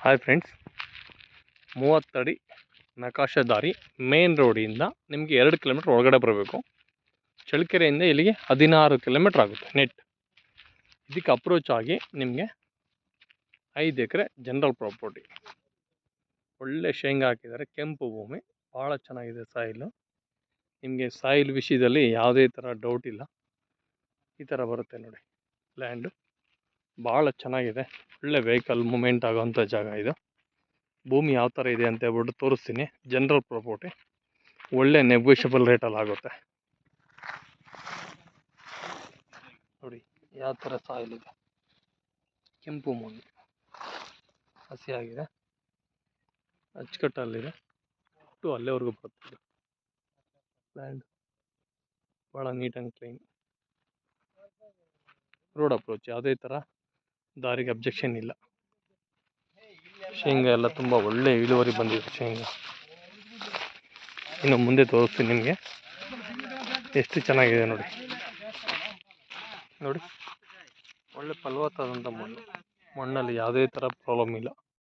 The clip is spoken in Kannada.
ಹಾಯ್ ಫ್ರೆಂಡ್ಸ್, 30 ಅಡಿ ನಕಾಶೆ ದಾರಿ ಮೇನ್ ರೋಡಿಂದ ನಿಮಗೆ 2 ಕಿಲೋಮೀಟ್ರ್ ಒಳಗಡೆ ಬರಬೇಕು. ಚಳ್ಳಕೆರೆಯಿಂದ ಇಲ್ಲಿಗೆ 16 ಕಿಲೋಮೀಟ್ರ್ ಆಗುತ್ತೆ ನೆಟ್. ಇದಕ್ಕೆ ಅಪ್ರೋಚ್ ಆಗಿ ನಿಮಗೆ 5 ಎಕರೆ ಜನರಲ್ ಪ್ರಾಪರ್ಟಿ. ಒಳ್ಳೆ ಶೇಂಗಾ ಹಾಕಿದ್ದಾರೆ, ಕೆಂಪು ಭೂಮಿ, ಭಾಳ ಚೆನ್ನಾಗಿದೆ ಸಾಯಿಲು. ನಿಮಗೆ ಸಾಯಿಲ್ ವಿಷಯದಲ್ಲಿ ಯಾವುದೇ ಥರ ಡೌಟ್ ಇಲ್ಲ. ಈ ಥರ ಬರುತ್ತೆ ನೋಡಿ ಲ್ಯಾಂಡು. ಭಾಳ ಚೆನ್ನಾಗಿದೆ, ಒಳ್ಳೆ ವೆಹಿಕಲ್ ಮೂಮೆಂಟ್ ಆಗೋವಂಥ ಜಾಗ ಇದು. ಭೂಮಿ ಯಾವ ಥರ ಇದೆ ಅಂತ ಹೇಳ್ಬಿಟ್ಟು ತೋರಿಸ್ತೀನಿ. ಜನರಲ್ ಪ್ರಾಪರ್ಟಿ ಒಳ್ಳೆ ನೆಗೋಷಿಯಬಲ್ ರೇಟಲ್ಲಿ ಆಗುತ್ತೆ ನೋಡಿ. ಯಾವ ಥರ ಸಾಯಿಲ್ ಇದೆ, ಕೆಂಪು ಮಣ್ಣು, ಹಸಿಯಾಗಿದೆ, ಅಚ್ಚುಕಟ್ಟಲ್ಲಿದೆ, ಅಷ್ಟು ಅಲ್ಲೇವರೆಗೂ ಬರುತ್ತೆ ಲ್ಯಾಂಡ್. ಭಾಳ neat and clean. Road approach, ಯಾವುದೇ ಥರ ದಾರಿಗೆ ಅಬ್ಜೆಕ್ಷನ್ ಇಲ್ಲ. ಶೇಂಗಾ ಎಲ್ಲ ತುಂಬ ಒಳ್ಳೆ ಇಳುವರಿ ಬಂದಿದೆ ಶೇಂಗಾ. ಇನ್ನು ಮುಂದೆ ತೋರಿಸ್ತೀನಿ ನಿಮಗೆ, ಎಷ್ಟು ಚೆನ್ನಾಗಿದೆ ನೋಡಿ. ನೋಡಿ, ಒಳ್ಳೆ ಫಲವತ್ತಾದಂಥ ಮಣ್ಣು, ಮಣ್ಣಲ್ಲಿ ಯಾವುದೇ ಥರ ಪ್ರಾಬ್ಲಮ್ ಇಲ್ಲ.